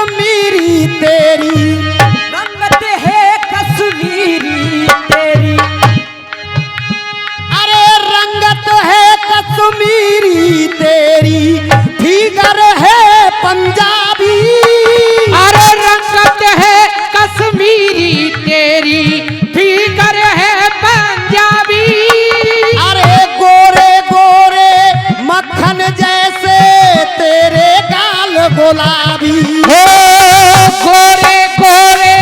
कश्मीरी तेरी, रंगत है कश्मीरी तेरी। अरे रंगत है कश्मीरी तेरी, फिगर है पंजाबी। अरे रंगत है कश्मीरी तेरी, फिगर है पंजाबी। अरे गोरे गोरे मक्खन जैसे तेरे गाल गुलाबी। हो गोरे गोरे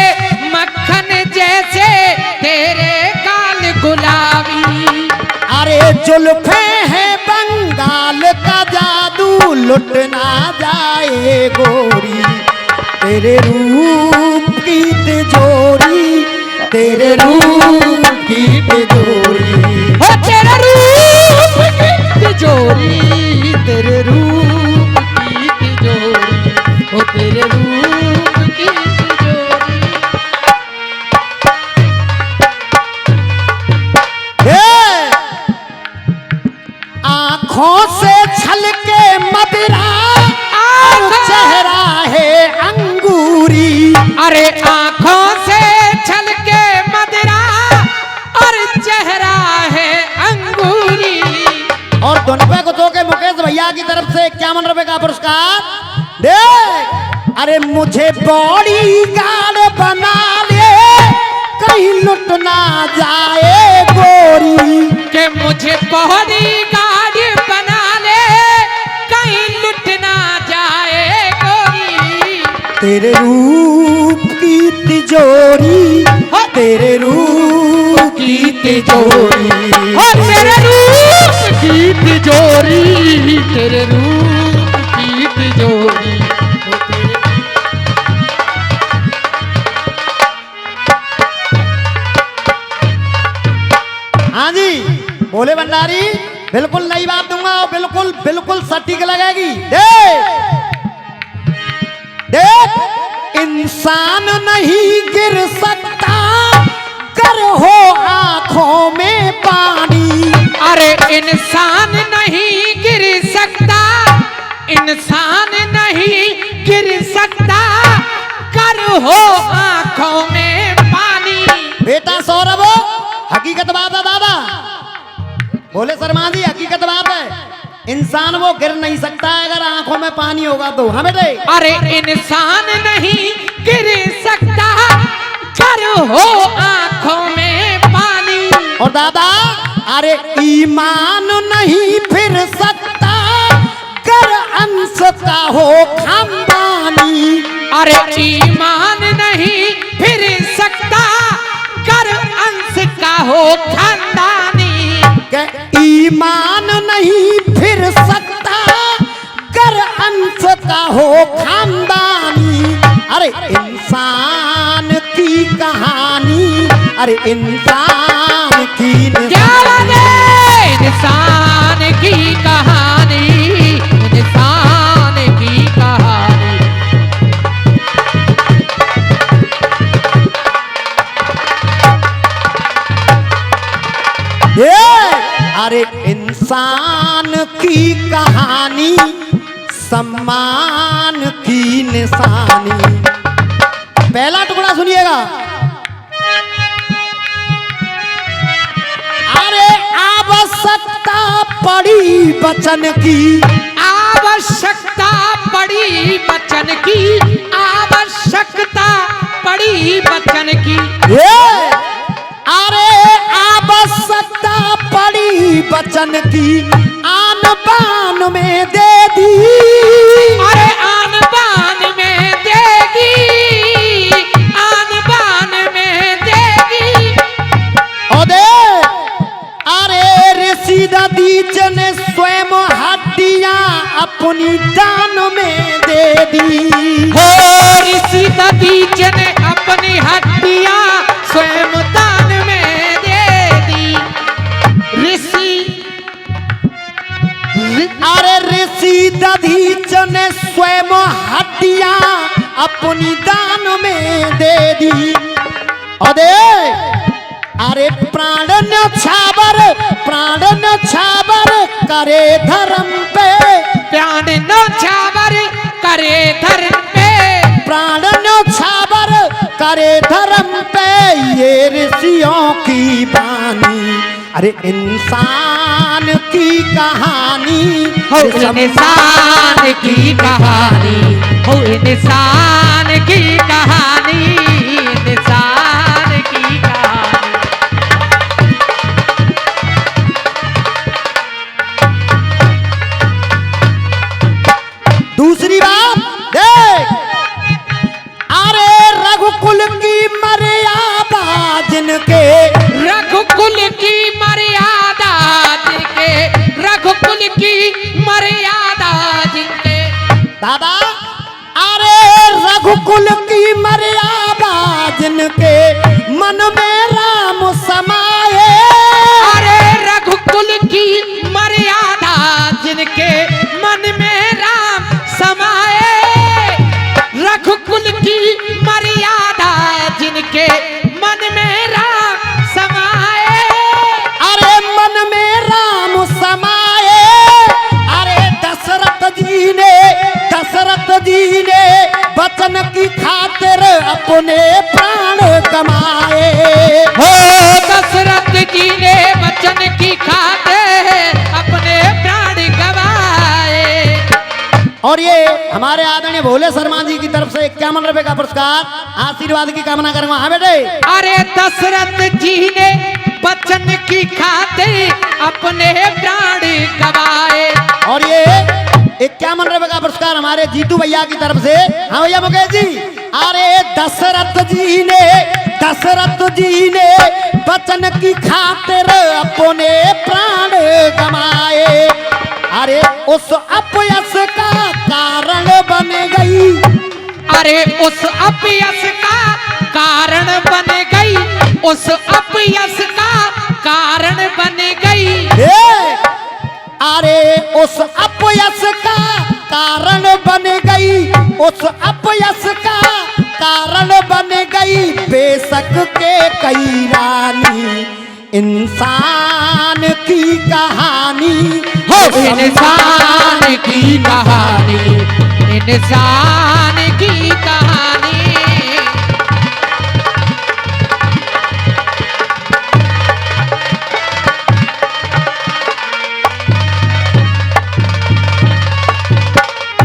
मक्खन जैसे तेरे गाल गुलाबी। अरे जुल्फे हैं बंगाल का जादू, लुट ना जाए गोरी तेरे रूप की तिजोरी, तेरे रूप की तिजोरी। हो तेरे रूप की तिजोरी, तेरे रूप की तिजोरी, हो तेरे रूप की तिजोरी। आँखों से छलके मदिरा और चेहरा है अंगूरी। अरे आँखों से छलके मदिरा और चेहरा है अंगूरी। और दोनों को तो के मुकेश भैया की तरफ से 51 रुपए का पुरस्कार देख। अरे मुझे बॉडी गार्ड बना ले, कहीं लुट ना जाए गोरी। के मुझे बॉडीगार्ड बना ले, कहीं लुट ना जाए गोरी। तेरे रूप की तिजोरी, तेरे रूप की तिजोरी। हो तेरे रूप की तिजोरी, तेरे रूप की तिजोरी, हो तेरे। हाँ जी बोले भंडारी, बिल्कुल नई बात दूंगा और बिल्कुल बिल्कुल सटीक लगेगी। देख इंसान नहीं गिर सकता, कर हो आंखों में पानी। अरे इंसान नहीं गिर सकता, इंसान नहीं गिर सकता, कर हो आंखों में पानी। बेटा सौरभ हकीकत बात है दादा, बोले शर्मा जी हकीकत बात है। इंसान वो गिर नहीं सकता अगर आंखों में पानी होगा तो। हाँ बेटे। अरे इंसान नहीं गिर सकता, कर हो आंखों में पानी। और दादा अरे ईमान नहीं फिर सकता, कर अंश का हो खानदानी। अरे ईमान नहीं फिर सकता, कर अंश का हो खानदानी। ईमान नहीं फिर सकता, कर अंश का हो खानदानी। अरे इंसान की कहानी, अरे इंसान की क्या लगे इंसान की कहानी, इंसान की कहानी। अरे इंसान की कहानी, सम्मान की निशानी। पहला टुकड़ा सुनिएगा। अरे आवश्यकता पड़ी वचन की, आवश्यकता पड़ी वचन की, आवश्यकता पड़ी वचन की। अरे आवश्यकता पड़ी वचन की, आन बान में दे दी। अरे आन बान में देगी, आन बान में देगी। अरे ऋषि दधीच ने स्वयं हड्डियां अपनी दान में दे दी। हो ऋषि दधीच ने अपनी हड्डियां स्वयं दान में दे दी। ऋषि अरे ऋषि दधीच ने स्वयं हड्डियां अपनी दान में दे दी। अरे प्राण न्यौछावर करे धर्म पे, प्राण न्यौछावर करे धर्म पे, अरे धर्म पे ये ऋषियों की बानी, अरे इंसान की कहानी हो इंसान की कहानी, हो इंसान की कहानी, इंसान की कहानी। दूसरी बात देख, अरे रघुकुल की मर्यादा जिनके, रघुकुल की मर्यादा जिनके, रघुकुल की मर्यादा जिनके। दादा अरे रघुकुल की मर्यादा जिनके मन में राम समाये, अरे रघुकुल की मर्यादा जिनके मन में राम समाये, रघुकुल की मर्यादा जिनके मन में राम समाये, अरे मन में राम समाये। अरे दशरथ जी ने वचन की खातिर अपने प्राण कमाए, हो दशरथ जी ने वचन की खातिर अपने प्राण गवाए। और ये हमारे आदरणीय भोले शर्मा जी की तरफ से 51 रुपए का पुरस्कार आशीर्वाद की कामना करूंगा। हाँ बेटे, अरे दशरथ जी ने वचन की खातिर अपने प्राण गवाए। और ये 51 रुपए का पुरस्कार हमारे जीतू भैया की तरफ से। हाँ भैया मुकेश जी, अरे दशरथ जी ने वचन की खातिर अपने प्राण गमाए, अरे उस अपयश का कारण बन गई, अरे उस अपयश का कारण बन गई, उस अपयश का कारण बन गई। अरे उस अपयश का कारण बन गई, उस अपयश का कारण बन गई बेशक के कई रानी, इंसान की कहानी हो इंसान की कहानी, इंसान की कहानी।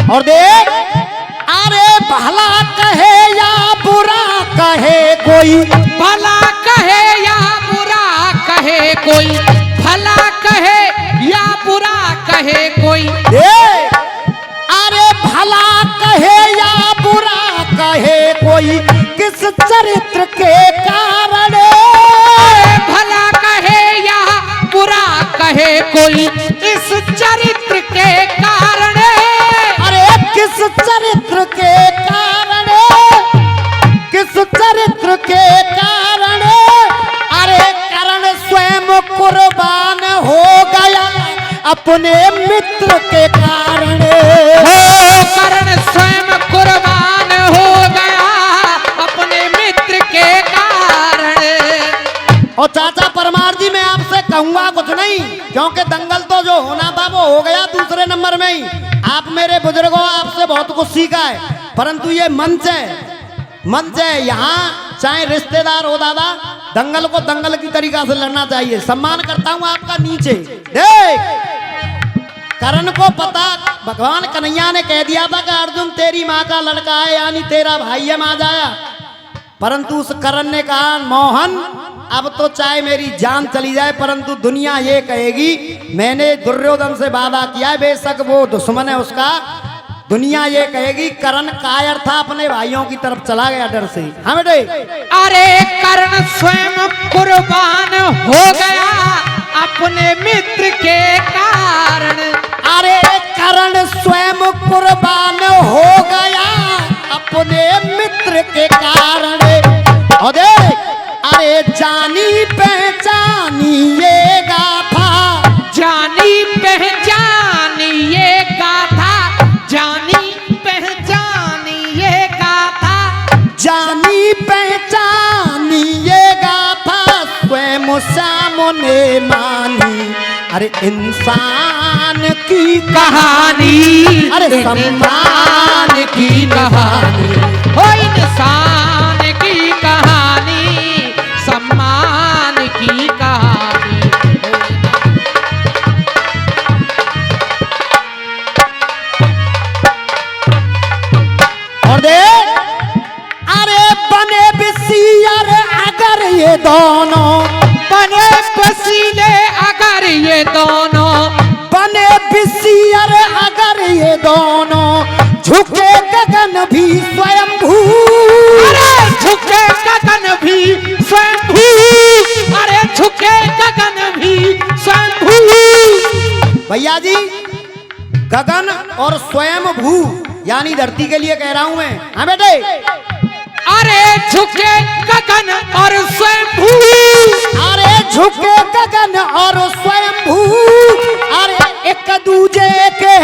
और देख, अरे भला कहे या बुरा कहे कोई, भला कहे या बुरा कहे कोई, भला कहे या बुरा कहे कोई। अरे भला कहे या बुरा कहे कोई किस चरित्र के कारण, भला कहे या बुरा कहे कोई इस चरित्र के कारण, अरे किस चरित्र के कारण, किस चरित्र के कारण, अरे कर्ण स्वयं कुर्बान हो गया अपने मित्र के कारण, कर्ण स्वयं कुर्बान हो गया अपने मित्र के कारण। और चाचा परमार जी मैं आपसे कहूंगा कुछ नहीं, क्योंकि दंगल तो जो होना था वो हो गया दूसरे नंबर में ही। आप मेरे बुजुर्गों आपसे बहुत कुछ सीखा है, परंतु ये मंच है यहाँ, चाहे रिश्तेदार हो दादा, दंगल को दंगल की तरीका से लड़ना चाहिए। सम्मान करता हूँ आपका नीचे। देख, कर्ण को पता, भगवान कन्हैया ने कह दिया था कि अर्जुन तेरी माँ का लड़का है, यानी तेरा भाई है माँ जाया, परंतु उस कर्ण ने कहा मोहन अब तो चाहे मेरी जान चली जाए परंतु दुनिया ये कहेगी मैंने दुर्योधन से वादा किया है, बेशक वो दुश्मन है उसका, दुनिया ये कहेगी कर्ण कायर था, अपने भाइयों की तरफ चला गया डर से। हाँ बेटे, अरे कर्ण स्वयं कुर्बान हो गया अपने मित्र के कारण, अरे कर्ण स्वयं कुर्बान हो गया अपने मित्र के कारण। और देख, अरे जानी पहचानी ये गाथा, जानी पहचानी ये गाथा, जानी पहचानी ये गाथा, जानी पहचानी ये गाथा स्वयं सामने मानी, अरे इंसान की कहानी, अरे इंसान की कहानी, ओ इंसान की दोनों, बने बिसियर अगर ये दोनों, झुके गगन भी स्वयंभू। अरे झुके गगन भी स्वयंभू, अरे झुके गगन भी स्वयंभू। भैया जी, गगन और स्वयंभू यानी धरती के लिए कह रहा हूं मैं। हाँ बेटे, अरे झुके गगन और स्वयंभू, अरे झुके गगन और स्वयंभू, अरे एक दूजे के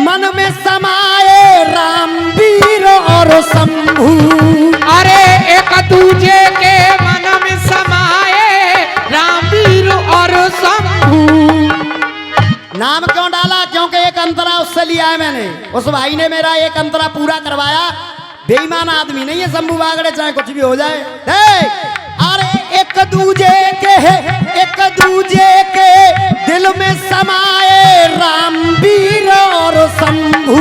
मन में समाये रामवीर और शंभू। अरे एक दूजे के मन में समाये रामवीर और शंभू। नाम क्यों डाला? क्योंकि एक अंतरा उससे लिया है मैंने। उस भाई ने मेरा एक अंतरा पूरा करवाया। बेईमान आदमी नहीं है शंभू बागड़े, चाहे कुछ भी हो जाए। अरे एक दूजे के दिल में समाये रामवीर और शंभू।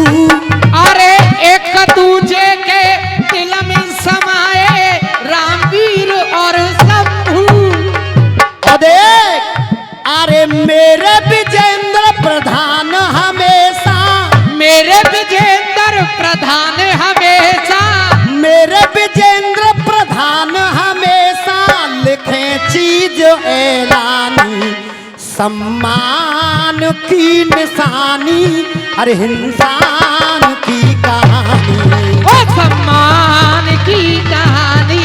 अरे एक दूजे के दिल में समाये रामवीर और शंभू। और देख, अरे मेरे विजेंद्र प्रधान हमेशा, मेरे विजेंद्र प्रधान हमेशा, मेरे विजेंद्र प्रधान हमेशा लिखे चीज ऐलानी, सम्मान की निशानी, अरे इंसान की कहानी। ओ सम्मान की कहानी,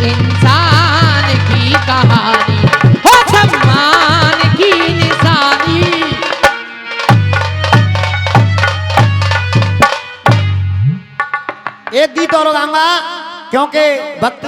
इंसान की कहानी, ओ सम्मान की निशानी। एक गीत और गाऊंगा क्योंकि भक्त